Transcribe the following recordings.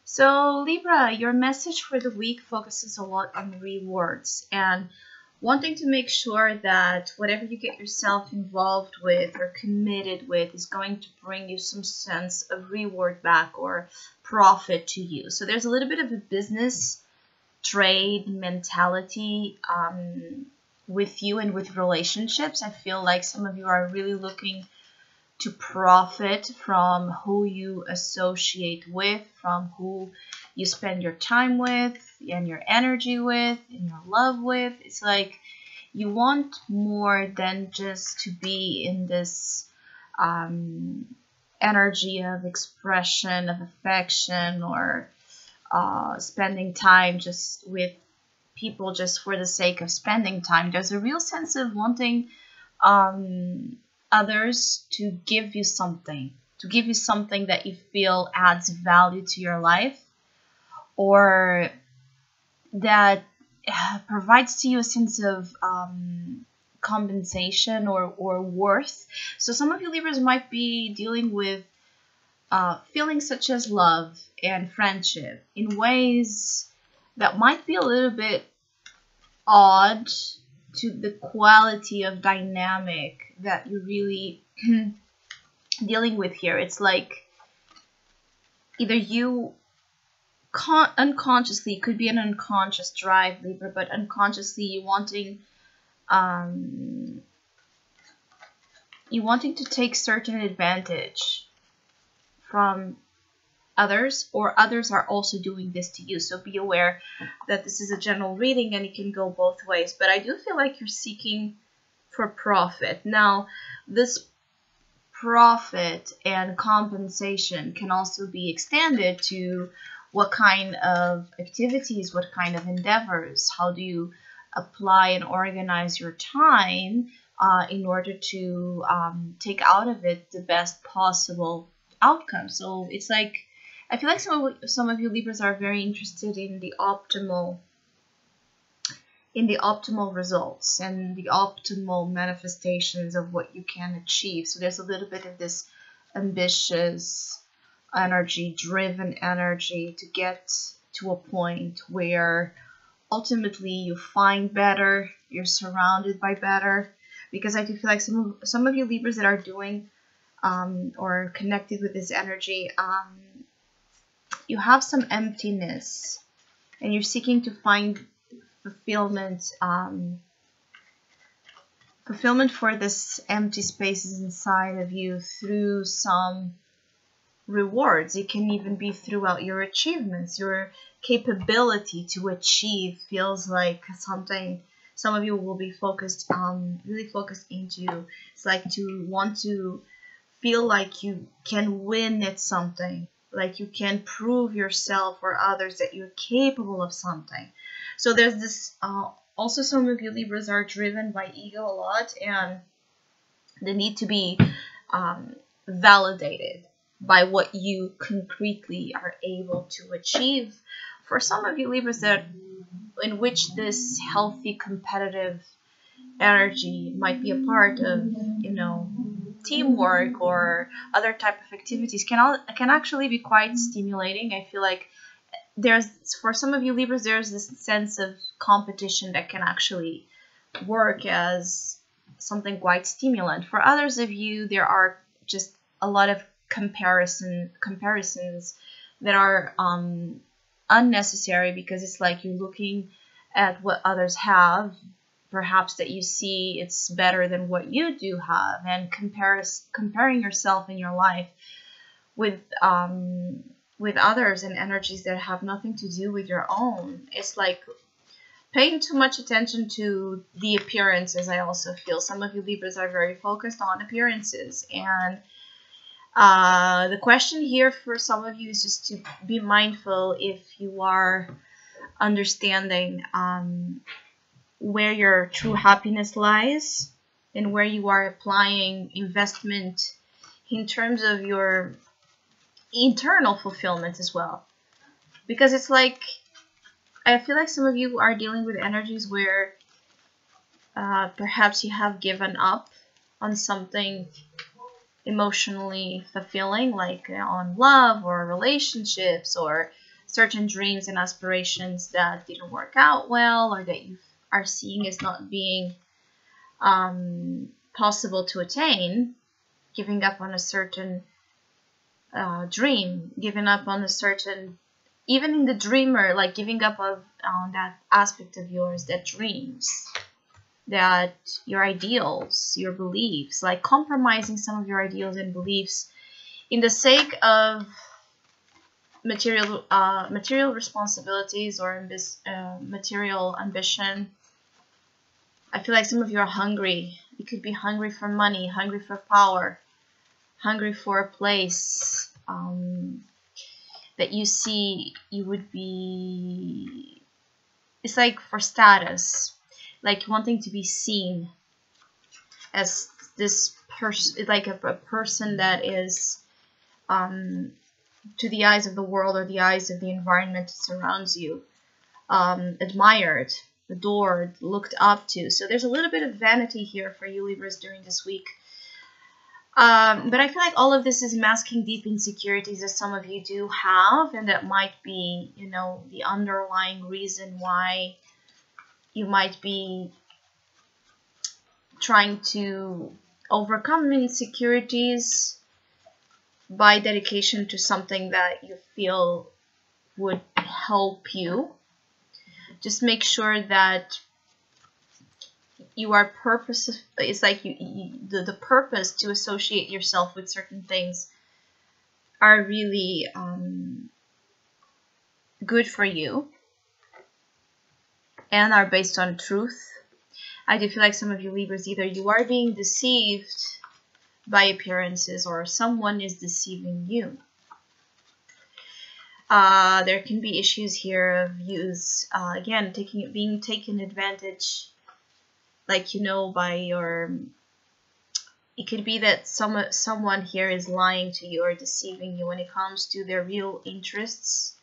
So, Libra, your message for the week focuses a lot on rewards and wanting to make sure that whatever you get yourself involved with or committed with is going to bring you some sense of reward back or profit to you. So, there's a little bit of a business trade mentality with you and with relationships. I feel like some of you are really looking to profit from who you associate with, from who you spend your time with and your energy with and your love with. It's like you want more than just to be in this energy of expression, of affection, or spending time just with people just for the sake of spending time. There's a real sense of wanting others to give you something, that you feel adds value to your life, or that provides to you a sense of compensation or worth. So some of you Libras might be dealing with feelings such as love and friendship in ways that might be a little bit odd to the quality of dynamic that you're really dealing with here. It's like either you unconsciously, it could be an unconscious drive, Libra, but unconsciously you wanting to take certain advantage from others, or others are also doing this to you. So be aware that this is a general reading and it can go both ways. But I do feel like you're seeking for profit. Now, this profit and compensation can also be extended to what kind of activities, what kind of endeavors, how do you apply and organize your time in order to take out of it the best possible outcome. So it's like, I feel like some of you Libras are very interested in the optimal results and the optimal manifestations of what you can achieve. So there's a little bit of this ambitious energy, driven energy to get to a point where ultimately you find better, you're surrounded by better. Because I do feel like some of you Libras that are doing or connected with this energy, you have some emptiness and you're seeking to find fulfillment for this empty spaces inside of you through some rewards. It can even be throughout your achievements. Your capability to achieve feels like something some of you will be really focused into. It's like to want to feel like you can win at something, like you can prove yourself or others that you're capable of something. So there's this, also some of you Libras are driven by ego a lot and the need to be validated by what you concretely are able to achieve. For some of you Libras in which this healthy competitive energy might be a part of, teamwork or other type of activities can actually be quite stimulating. I feel like for some of you Libras, there's this sense of competition that can actually work as something quite stimulant. For others of you, there are just a lot of comparisons that are unnecessary, because it's like you're looking at what others have, perhaps that you see it's better than what you do have, and comparing yourself in your life with others and energies that have nothing to do with your own. It's like paying too much attention to the appearances. I also feel some of you Libras are very focused on appearances, and the question here for some of you is just to be mindful if you are understanding where your true happiness lies and where you are applying investment in terms of your internal fulfillment as well. Because it's like, I feel like some of you are dealing with energies where perhaps you have given up on something emotionally fulfilling, like on love or relationships or certain dreams and aspirations that didn't work out well, or that you are seeing as not being possible to attain, giving up on a certain dream, giving up on a certain, even in the dreamer, like giving up on that aspect of yours that dreams, that your ideals, your beliefs, like compromising some of your ideals and beliefs in the sake of material responsibilities or material ambition. I feel like some of you are hungry. You could be hungry for money, hungry for power, hungry for a place that you see you would be. It's like for status, like wanting to be seen as this person, like a person that is to the eyes of the world or the eyes of the environment that surrounds you, admired, adored, looked up to. So there's a little bit of vanity here for you Libras during this week. But I feel like all of this is masking deep insecurities that some of you do have, and that might be, you know, the underlying reason why you might be trying to overcome insecurities by dedication to something that you feel would help you. Just make sure that you are it's like the purpose to associate yourself with certain things are really good for you and are based on truth. I do feel like some of you Libras, either you are being deceived by appearances or someone is deceiving you. There can be issues here of use, again, being taken advantage, like, you know, by your, it could be that someone here is lying to you or deceiving you when it comes to their real interests,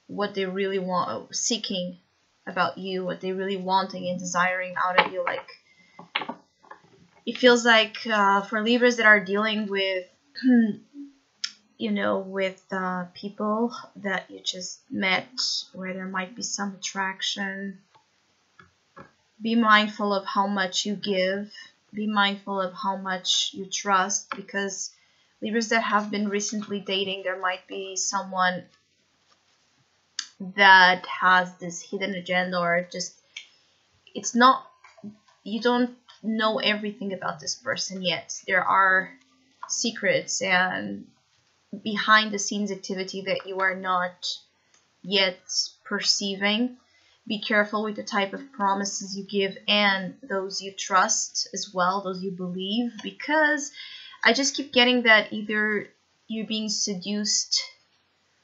what they really want, seeking about you, what they really wanting and desiring out of you. Like, it feels like for Libras that are dealing with, you know, with people that you just met, where there might be some attraction, be mindful of how much you give, be mindful of how much you trust, because Libras that have been recently dating, there might be someone that has this hidden agenda, or just, it's not, you don't know everything about this person yet. There are secrets and behind the scenes activity that you are not yet perceiving. Be careful with the type of promises you give and those you trust as well, those you believe, because I just keep getting that either you're being seduced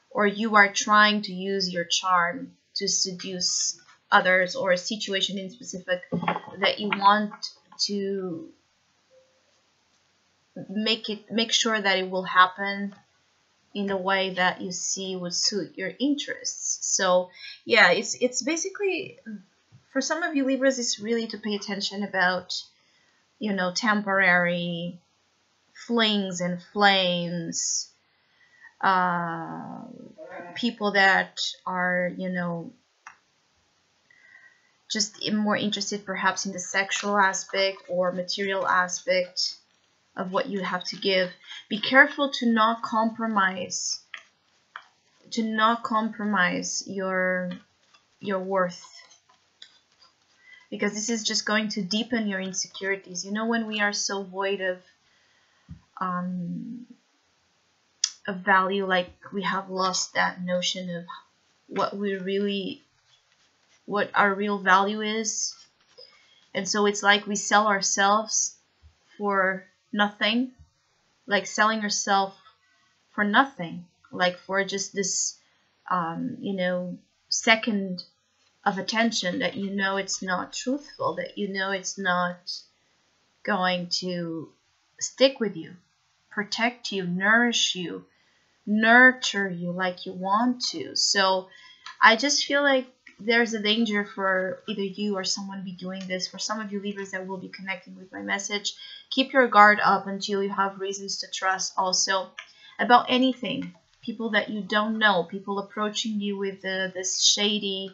or you are trying to use your charm to seduce others, or a situation in specific that you want to make sure that it will happen in the way that you see would suit your interests. So yeah, it's basically, for some of you Libras, it's really to pay attention about, you know, temporary flings and flames, people that are, you know, just more interested perhaps in the sexual aspect or material aspect of what you have to give. Be careful to not compromise your worth, because this is just going to deepen your insecurities. You know, when we are so void of value, like we have lost that notion of what our real value is, and so it's like we sell ourselves for nothing, like selling yourself for nothing, like for just this you know, second of attention that you know it's not truthful, that you know it's not going to stick with you, protect you, nourish you, nurture you like you want to. So I just feel like there's a danger for either you or someone be doing this. For some of you Libras that will be connecting with my message, keep your guard up until you have reasons to trust also about anything. people that you don't know, people approaching you with this shady,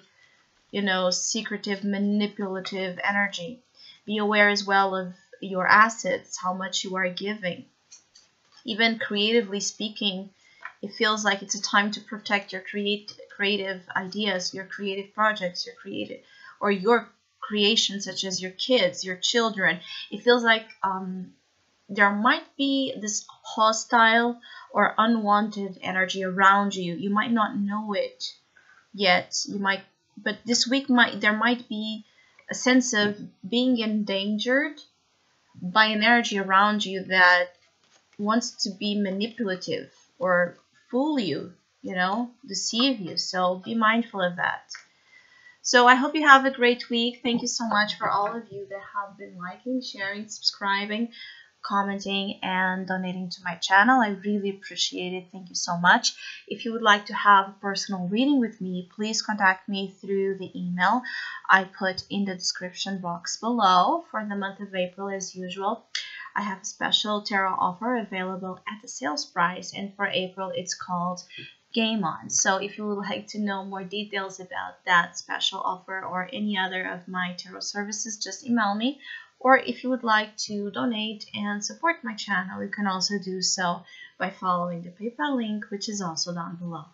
secretive, manipulative energy. Be aware as well of your assets, how much you are giving. Even creatively speaking, it feels like it's a time to protect your creative ideas, your creative projects, your creation, such as your kids, your children. It feels like there might be this hostile or unwanted energy around you. You might not know it yet. But this week there might be a sense of being endangered by an energy around you that wants to be manipulative or fool you, deceive you. So be mindful of that. So I hope you have a great week. Thank you so much for all of you that have been liking, sharing, subscribing, commenting, and donating to my channel. I really appreciate it. Thank you so much. If you would like to have a personal reading with me, please contact me through the email I put in the description box below. For the month of April, as usual, I have a special tarot offer available at the sales price, and for April it's called Game On. So if you would like to know more details about that special offer or any other of my tarot services, just email me. Or if you would like to donate and support my channel, you can also do so by following the PayPal link, which is also down below.